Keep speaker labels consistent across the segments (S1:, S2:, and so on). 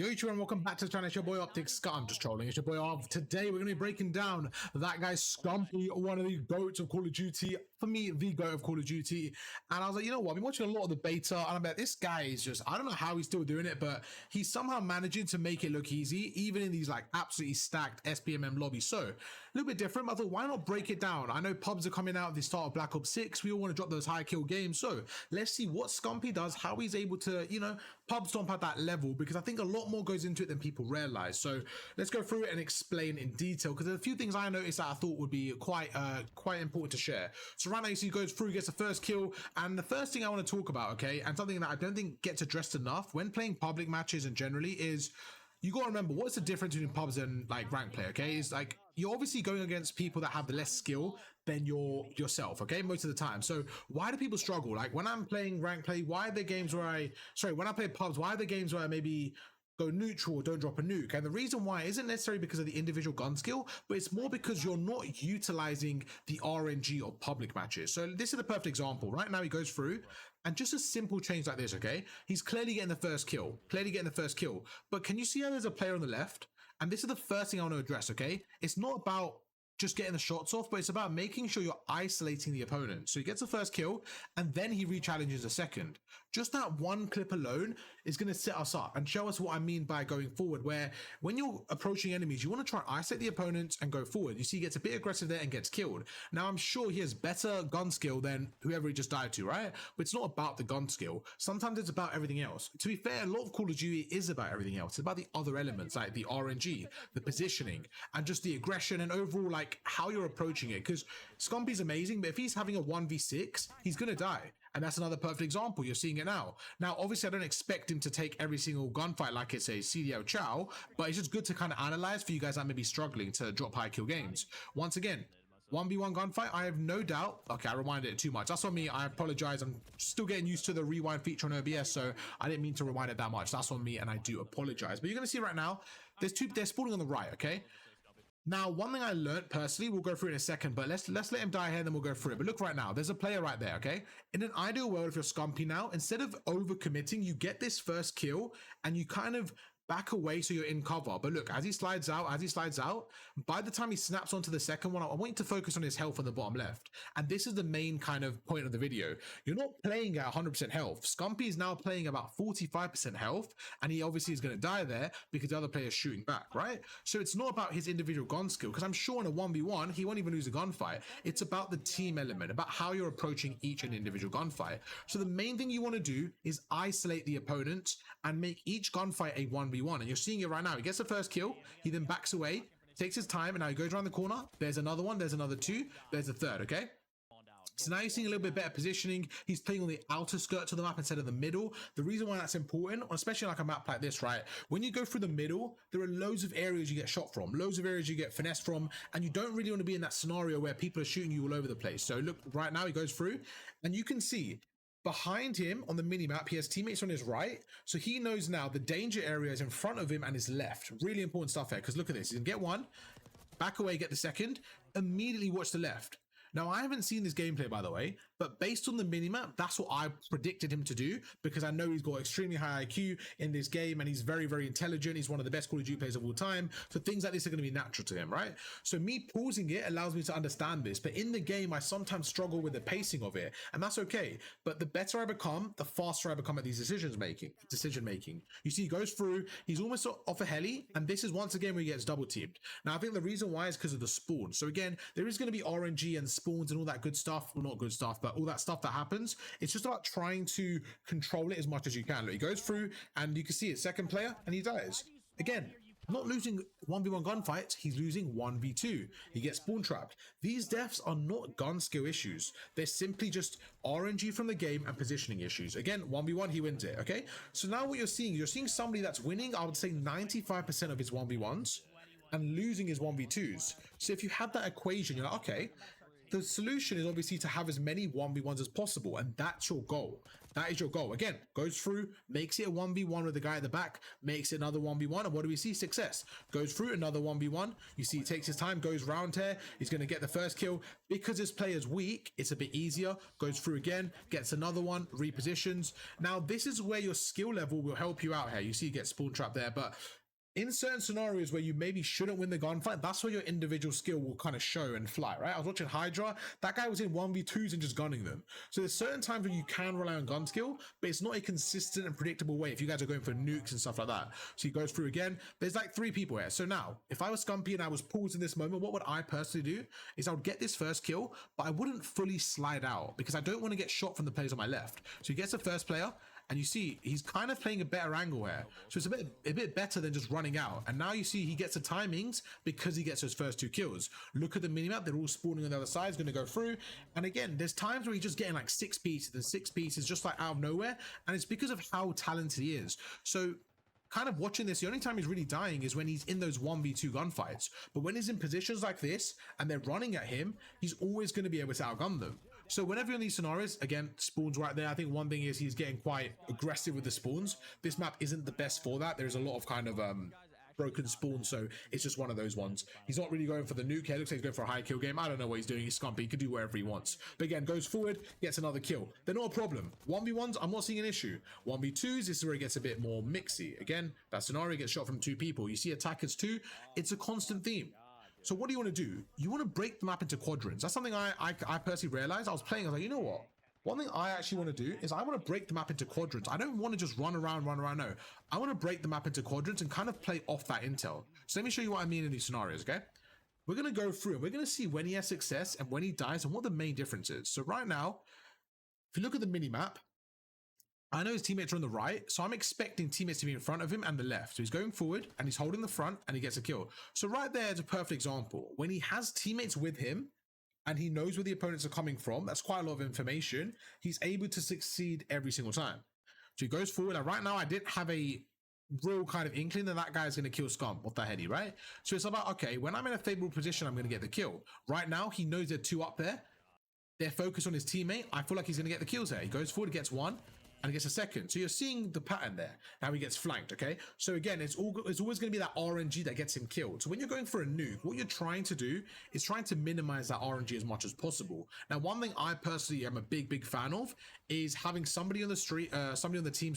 S1: Yo YouTube and welcome back to the channel. It's your boy Optic Scump. I'm just trolling. It's your boy Of. Today we're going to be breaking down that guy Scumpy, one of the GOATs of Call of Duty. For me, the GOAT of Call of Duty. And I was like, you know what? I've been watching a lot of the beta and I'm like, this guy is just, I don't know how he's still doing it, but he's somehow managing to make it look easy, even in these like absolutely stacked SPMM lobbies. So a little bit different, but I thought, why not break it down? I know pubs are coming out at the start of Black Ops 6. We all want to drop those high kill games. So let's see what Scumpy does, how he's able to, you know, pub stomp at that level, because I think a lot more goes into it than people realize. So let's go through it and explain in detail, because there's a few things I noticed that I thought would be quite important to share. So right now you see he goes through, gets the first kill, and the first thing I want to talk about, okay, and something that I don't think gets addressed enough when playing public matches and generally is, you got to remember what's the difference between pubs and like rank play. Okay, it's like you're obviously going against people that have the less skill than yourself, okay, most of the time. So why do people struggle? Like when I'm playing rank play, why are there games where when I play pubs, why are there games where I maybe go neutral or don't drop a nuke? And the reason why isn't necessarily because of the individual gun skill, but it's more because you're not utilizing the RNG of public matches. So this is a perfect example. Right now he goes through, and just a simple change like this, okay, he's clearly getting the first kill, but can you see how there's a player on the left? And this is the first thing I want to address, okay? It's not about just getting the shots off, but it's about making sure you're isolating the opponent. So he gets the first kill and then he re-challenges a second. Just that one clip alone is going to set us up and show us what I mean by going forward, where when you're approaching enemies, you want to try and isolate the opponents and go forward. You see he gets a bit aggressive there and gets killed. Now I'm sure he has better gun skill than whoever he just died to, right? But it's not about the gun skill. Sometimes it's about everything else. To be fair, a lot of Call of Duty is about everything else. It's about the other elements like the RNG, the positioning, and just the aggression and overall like how you're approaching it. Because Scumpy's amazing, but if he's having a 1v6, he's gonna die. And that's another perfect example. You're seeing it now. Now, obviously, I don't expect him to take every single gunfight like it's a CDL chow, but it's just good to kind of analyze for you guys that may be struggling to drop high kill games. Once again, 1v1 gunfight, I have no doubt. Okay, I rewinded it too much. That's on me. I apologize. I'm still getting used to the rewind feature on OBS, so I didn't mean to rewind it that much. That's on me, and I do apologize. But you're going to see right now, they're spawning on the right, okay? Now, one thing I learned personally, we'll go through it in a second, but let's let him die here, then we'll go through it. But look right now, there's a player right there, okay? In an ideal world, if you're Scumpy now, instead of overcommitting, you get this first kill and you kind of back away so you're in cover. But look, as he slides out, by the time he snaps onto the second one, I want you to focus on his health on the bottom left. And this is the main kind of point of the video. You're not playing at 100% health. Scumpy is now playing about 45% health, and he obviously is going to die there because the other player is shooting back, right? So it's not about his individual gun skill, because I'm sure in a 1v1, he won't even lose a gunfight. It's about the team element, about how you're approaching each and individual gunfight. So the main thing you want to do is isolate the opponent and make each gunfight a 1v1. And you're seeing it right now. He gets the first kill, he then backs away, takes his time, and now he goes around the corner. There's another one, there's another two, there's a third, okay? So now you're seeing a little bit better positioning. He's playing on the outer skirts of the map instead of the middle. The reason why that's important, especially like a map like this, right? When you go through the middle, there are loads of areas you get shot from, loads of areas you get finessed from, and you don't really want to be in that scenario where people are shooting you all over the place. So look, right now he goes through, and you can see behind him on the mini-map, he has teammates on his right, so he knows now the danger area is in front of him and his left. Really important stuff here, because look at this. He can get one, back away, get the second, immediately watch the left. Now, I haven't seen this gameplay, by the way, but based on the minimap, that's what I predicted him to do, because I know he's got extremely high IQ in this game and he's very, very intelligent. He's one of the best Call of Duty players of all time. So things like this are going to be natural to him, right? So me pausing it allows me to understand this. But in the game, I sometimes struggle with the pacing of it, and that's okay. But the better I become, the faster I become at these decision making. You see, he goes through, he's almost off a heli, and this is once again where he gets double teamed. Now, I think the reason why is because of the spawn. So again, there is going to be RNG and spawns and all that good stuff. Well, not good stuff, but all that stuff that happens. It's just about trying to control it as much as you can. Look, he goes through, and you can see his second player, and he dies. Again, not losing 1v1 gunfights, he's losing 1v2. He gets spawn trapped. These deaths are not gun skill issues. They're simply just RNG from the game and positioning issues. Again, 1v1, he wins it, okay? So now what you're seeing somebody that's winning, I would say 95% of his 1v1s and losing his 1v2s. So if you have that equation, you're like, okay, the solution is obviously to have as many 1v1s as possible, and that's your goal. That is your goal. Again, goes through, makes it a 1v1 with the guy at the back, makes it another 1v1, and what do we see? Success. Goes through another 1v1. You see, he takes his time, goes round here. He's going to get the first kill. Because this player's weak, it's a bit easier. Goes through again, gets another one, repositions. Now, this is where your skill level will help you out here. You see, he gets spawn trapped there, but in certain scenarios where you maybe shouldn't win the gunfight, that's where your individual skill will kind of show and fly, right? I was watching Hydra, that guy was in 1v2s and just gunning them. So there's certain times where you can rely on gun skill, but it's not a consistent and predictable way if you guys are going for nukes and stuff like that. So he goes through again. There's like 3 people here. So now, if I was Scumpy and I was paused in this moment, what would I personally do? Is I would get this first kill, but I wouldn't fully slide out because I don't want to get shot from the players on my left. So he gets the first player, and you see he's kind of playing a better angle here, so it's a bit better than just running out. And now you see he gets the timings because he gets those first 2 kills. Look at the minimap, they're all spawning on the other side. He's going to go through, and again, there's times where he's just getting like 6 pieces and 6 pieces just like out of nowhere, and it's because of how talented he is. So kind of watching this, the only time he's really dying is when he's in those 1v2 gunfights. But when he's in positions like this and they're running at him, he's always going to be able to outgun them. So whenever you're in these scenarios, again, spawns right there. I think one thing is he's getting quite aggressive with the spawns. This map isn't the best for that. There's a lot of kind of broken spawns, so it's just one of those ones. He's not really going for the nuke here. Looks like he's going for a high kill game. I don't know what he's doing. He's Scumpy. He could do whatever he wants. But again, goes forward, gets another kill. They're not a problem. 1v1s, I'm not seeing an issue. 1v2s, this is where it gets a bit more mixy. Again, that scenario gets shot from 2 people. You see attackers too. It's a constant theme. So what do you want to do? You want to break the map into quadrants. That's something I personally realized. I was playing, I was like, you know what? One thing I actually want to do is I want to break the map into quadrants. I don't want to just run around. No, I want to break the map into quadrants and kind of play off that intel. So let me show you what I mean in these scenarios, okay? We're going to go through and we're going to see when he has success and when he dies and what the main difference is. So right now, if you look at the mini map, I know his teammates are on the right, so I'm expecting teammates to be in front of him and the left. So he's going forward and he's holding the front and he gets a kill. So right there is a perfect example. When he has teammates with him and he knows where the opponents are coming from, that's quite a lot of information. He's able to succeed every single time. So he goes forward. And right now, I didn't have a real kind of inkling that that guy's going to kill Scump off the heady, right? So it's about, okay, when I'm in a favorable position, I'm going to get the kill. Right now, he knows there are 2 up there. They're focused on his teammate. I feel like he's going to get the kills there. He goes forward, gets 1. And he gets a second. So you're seeing the pattern there. Now he gets flanked, okay? So again, it's always going to be that RNG that gets him killed. So when you're going for a nuke, what you're trying to do is trying to minimize that RNG as much as possible. Now, one thing I personally am a big fan of is having somebody on the street, somebody on the team,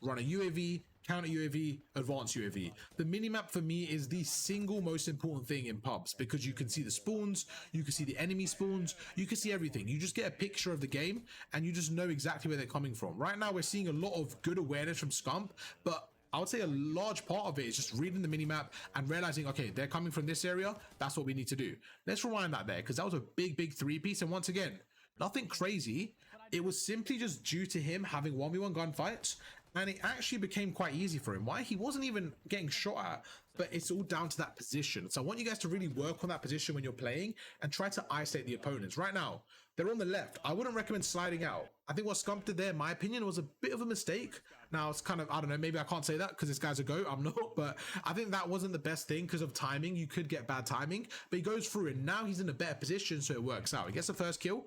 S1: run a UAV, counter UAV, advanced UAV. The minimap for me is the single most important thing in pubs because you can see the spawns, you can see the enemy spawns, you can see everything. You just get a picture of the game and you just know exactly where they're coming from. Right now, we're seeing a lot of good awareness from Scump, but I would say a large part of it is just reading the minimap and realizing, okay, they're coming from this area. That's what we need to do. Let's rewind that there because that was a big 3-piece. And once again, nothing crazy. It was simply just due to him having 1v1 gunfights. And it actually became quite easy for him. Why? He wasn't even getting shot at, but it's all down to that position. So I want you guys to really work on that position when you're playing and try to isolate the opponents. Right now, they're on the left. I wouldn't recommend sliding out. I think what Scump did there, in my opinion, was a bit of a mistake. Now, it's kind of, I don't know, maybe I can't say that because this guy's a GOAT. I'm not, but I think that wasn't the best thing because of timing. You could get bad timing, but he goes through and now he's in a better position, so it works out. He gets the first kill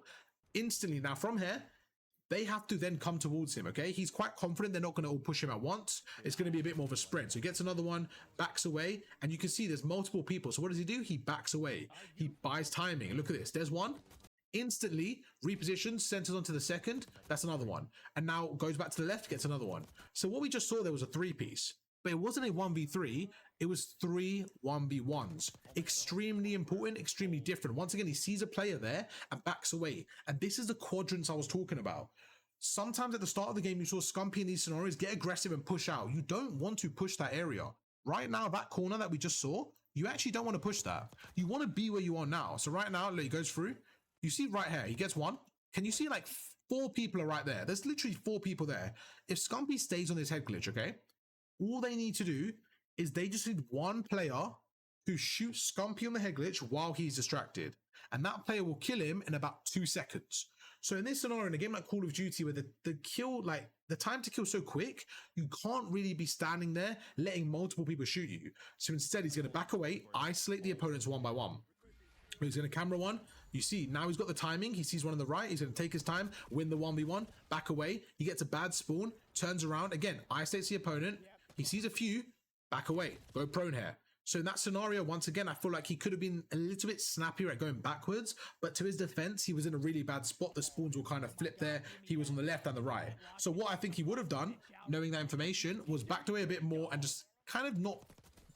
S1: instantly. Now, from here, they have to then come towards him, okay? He's quite confident they're not going to all push him at once. It's going to be a bit more of a sprint. So he gets another one, backs away, and you can see there's multiple people. So what does he do? He backs away. He buys timing. And look at this. There's one. Instantly repositions, centers onto the second. That's another one. And now goes back to the left, gets another one. So what we just saw there was a 3-piece. But it wasn't a 1v3, it was 3 1v1s. Extremely important, extremely different. Once again, he sees a player there and backs away. And this is the quadrants I was talking about. Sometimes at the start of the game, you saw Scumpy in these scenarios get aggressive and push out. You don't want to push that area. Right now, that corner that we just saw, you actually don't want to push that. You want to be where you are now. So right now, look, he goes through. You see right here, he gets 1. Can you see like 4 people are right there? There's literally 4 people there. If Scumpy stays on this head glitch, okay? All they need to do is they just need one player who shoots Scumpy on the head glitch while he's distracted. And that player will kill him in about 2 seconds. So in this scenario, in a game like Call of Duty, where the kill, like the time to kill so quick, you can't really be standing there letting multiple people shoot you. So instead, he's going to back away, isolate the opponents one by one. He's going to camera one. You see, now he's got the timing. He sees one on the right. He's going to take his time, win the 1v1, back away. He gets a bad spawn, turns around. Again, isolates the opponent. He sees a few, back away, go prone here. So in that scenario, once again, I feel like he could have been a little bit snappier at going backwards, but to his defense, he was in a really bad spot. The spawns will kind of flip there. He was on the left and the right. So what I think he would have done, knowing that information, was backed away a bit more and just kind of not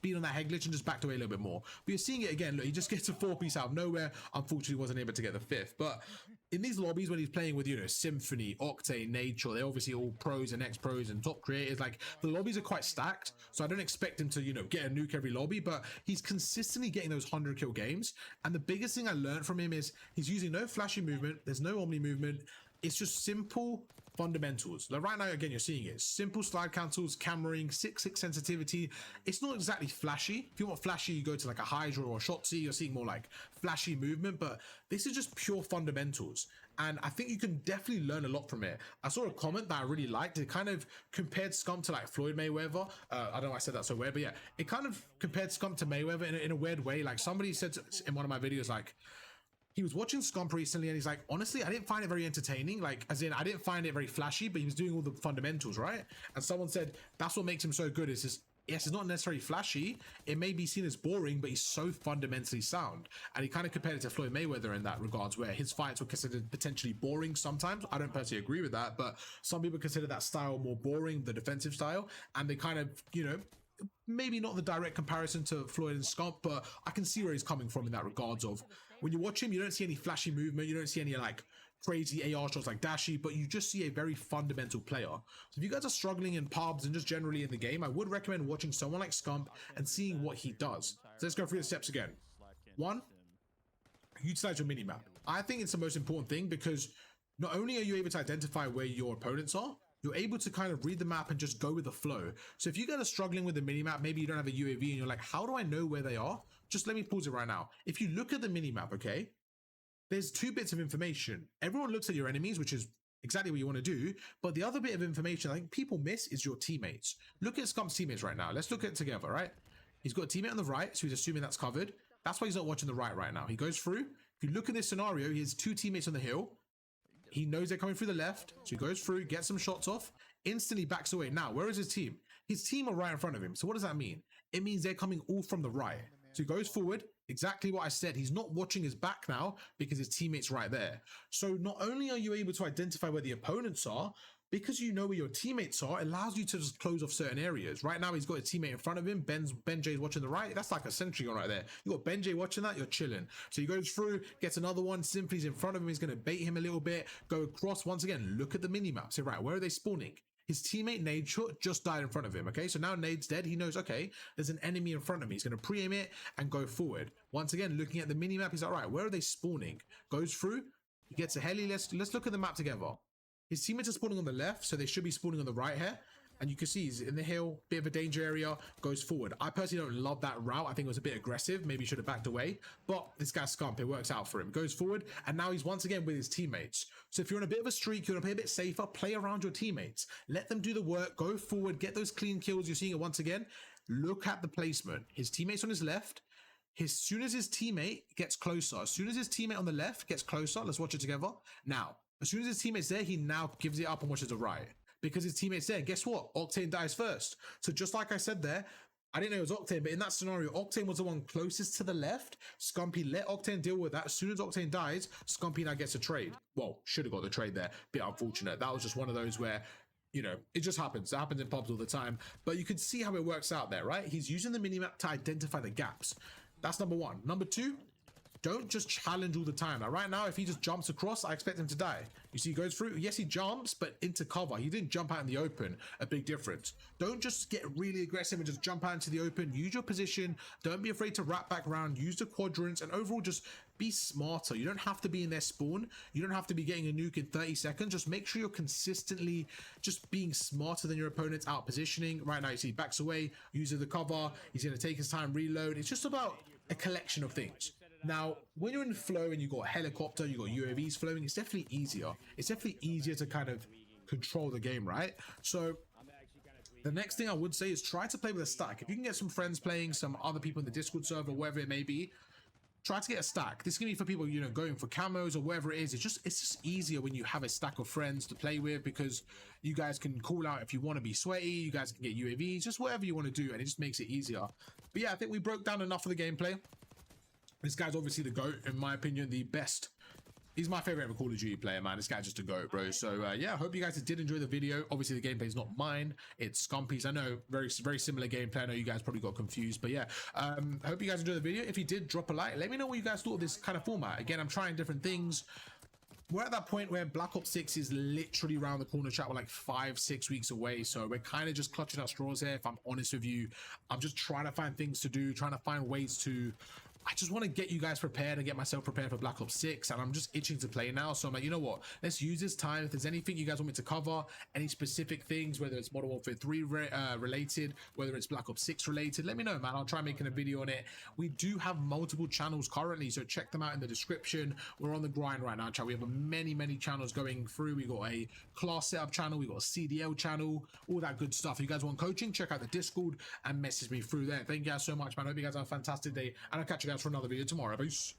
S1: being on that head glitch and just backed away a little bit more. But you're seeing it again. Look, he just gets a 4-piece out of nowhere. Unfortunately, wasn't able to get the 5th. But in these lobbies, when he's playing with, you know, Symphony, Octane, Nature, they're obviously all pros and ex-pros and top creators. Like, the lobbies are quite stacked. So I don't expect him to, you know, get a nuke every lobby, but he's consistently getting those 100 kill games. And the biggest thing I learned from him is he's using no flashy movement. There's no omni movement. It's just simple fundamentals. Like right now, again, you're seeing it. Simple slide cancels, cameraing, 6-6 sensitivity. It's not exactly flashy. If you want flashy, you go to like a Hydra or a Shotzi. You're seeing more like flashy movement, but this is just pure fundamentals. And I think you can definitely learn a lot from it. I saw a comment that I really liked. It kind of compared Scump to like Floyd Mayweather. I don't know why I said that so weird, but yeah, it kind of compared Scump to Mayweather in a weird way. Like somebody said in one of my videos, like, he was watching Scump recently and he's like, honestly, I didn't find it very entertaining. Like, as in, I didn't find it very flashy, but he was doing all the fundamentals, right? And someone said, that's what makes him so good. Is just, yes, it's not necessarily flashy. It may be seen as boring, but he's so fundamentally sound. And he kind of compared it to Floyd Mayweather in that regards, where his fights were considered potentially boring sometimes. I don't personally agree with that, but some people consider that style more boring, the defensive style. And they kind of, you know, maybe not the direct comparison to Floyd and Scump, but I can see where he's coming from in that regards of when you watch him, you don't see any flashy movement, you don't see any like crazy AR shots like Dashi, but you just see a very fundamental player. So if you guys are struggling in pubs and just generally in the game, I would recommend watching someone like Scump and seeing what he does. So let's go through the steps again. 1, utilize your minimap. I think it's the most important thing because not only are you able to identify where your opponents are, you're able to kind of read the map and just go with the flow. So if you guys are struggling with the minimap, maybe you don't have a UAV and you're like, how do I know where they are? Just let me pause it right now. If you look at the minimap, okay, there's 2 bits of information. Everyone looks at your enemies, which is exactly what you want to do. But the other bit of information I think people miss is your teammates. Look at Scump's teammates right now. Let's look at it together, right? He's got a teammate on the right, so he's assuming that's covered. That's why he's not watching the right now. He goes through. If you look at this scenario, he has 2 teammates on the hill. He knows they're coming through the left, so he goes through, gets some shots off, instantly backs away. Now, where is his team? His team are right in front of him. So what does that mean? It means they're coming all from the right. So he goes forward, exactly what I said. He's not watching his back now because his teammate's right there. So not only are you able to identify where the opponents are, because you know where your teammates are, it allows you to just close off certain areas. Right now, he's got a teammate in front of him. Ben J's watching the right. That's like a sentry on right there. You got Ben J watching that, you're chilling. So he goes through, gets another one. Simply's in front of him. He's going to bait him a little bit. Go across. Once again, look at the mini-map. Say, right, where are they spawning? His teammate Nade just died in front of him. Okay, so now Nade's dead. He knows, okay, there's an enemy in front of me. He's going to pre-aim it and go forward. Once again, looking at the mini-map, he's like, right, where are they spawning? Goes through. He gets a heli. Let's look at the map together. His teammates are spawning on the left, so they should be spawning on the right here. And you can see he's in the hill, bit of a danger area, goes forward. I personally don't love that route. I think it was a bit aggressive. Maybe he should have backed away. But this guy's Scump. It works out for him. Goes forward, and now he's once again with his teammates. So if you're on a bit of a streak, you want to play a bit safer, play around your teammates. Let them do the work, go forward, get those clean kills. You're seeing it once again. Look at the placement. His teammate's on his left. As soon as his teammate gets closer, as soon as his teammate on the left gets closer, let's watch it together. Now, as soon as his teammate's there, he now gives it up and watches the right. Because his teammate's there. Guess what? Octane dies first. So just like I said there, I didn't know it was Octane, but in that scenario, Octane was the one closest to the left. Scumpy let Octane deal with that. As soon as Octane dies, Scumpy now gets a trade. Well, should have got the trade there. Bit unfortunate. That was just one of those where, you know, it just happens. It happens in pubs all the time. But you can see how it works out there, right? He's using the minimap to identify the gaps. That's number 1. Number 2, don't just challenge all the time. Now, right now, if he just jumps across, I expect him to die. You see, he goes through. Yes, he jumps, but into cover. He didn't jump out in the open. A big difference. Don't just get really aggressive and just jump out into the open. Use your position. Don't be afraid to wrap back around. Use the quadrants, and overall, just be smarter. You don't have to be in their spawn. You don't have to be getting a nuke in 30 seconds. Just make sure you're consistently just being smarter than your opponents, out positioning. Right now, you see, he backs away, uses the cover. He's going to take his time, reload. It's just about a collection of things. Now, when you're in flow and you got helicopter, you got UAVs flowing, it's definitely easier. It's definitely easier to kind of control the game, right? So the next thing I would say is try to play with a stack. If you can get some friends playing, some other people in the Discord server, wherever it may be, try to get a stack. This can be for people, you know, going for camos or whatever it is. It's just easier when you have a stack of friends to play with, because you guys can call out if you want to be sweaty, you guys can get UAVs, just whatever you want to do, and it just makes it easier. But yeah, I think we broke down enough of the gameplay. This guy's obviously the GOAT, in my opinion, the best. He's my favorite ever Call of Duty player, man. This guy's just a GOAT, bro. So yeah, I hope you guys did enjoy the video. Obviously, the gameplay is not mine. It's Scumpy's. I know, very similar gameplay. I know you guys probably got confused, but yeah. I hope you guys enjoyed the video. If you did, drop a like. Let me know what you guys thought of this kind of format. Again, I'm trying different things. We're at that point where Black Ops 6 is literally around the corner, chat. We're like 5-6 weeks away, so we're kind of just clutching at straws here. If I'm honest with you, I'm just trying to find things to do, trying to find ways to... I just want to get you guys prepared and get myself prepared for Black Ops 6, and I'm just itching to play now. So I'm like, you know what? Let's use this time. If there's anything you guys want me to cover, any specific things, whether it's Modern Warfare 3 related, whether it's Black Ops 6 related, let me know, man. I'll try making a video on it. We do have multiple channels currently, so check them out in the description. We're on the grind right now, chat. We have many channels going through. We got a class setup channel, we got a CDL channel, all that good stuff. If you guys want coaching, check out the Discord and message me through there. Thank you guys so much, man. I hope you guys have a fantastic day, and I'll catch you guys for another video tomorrow. Peace.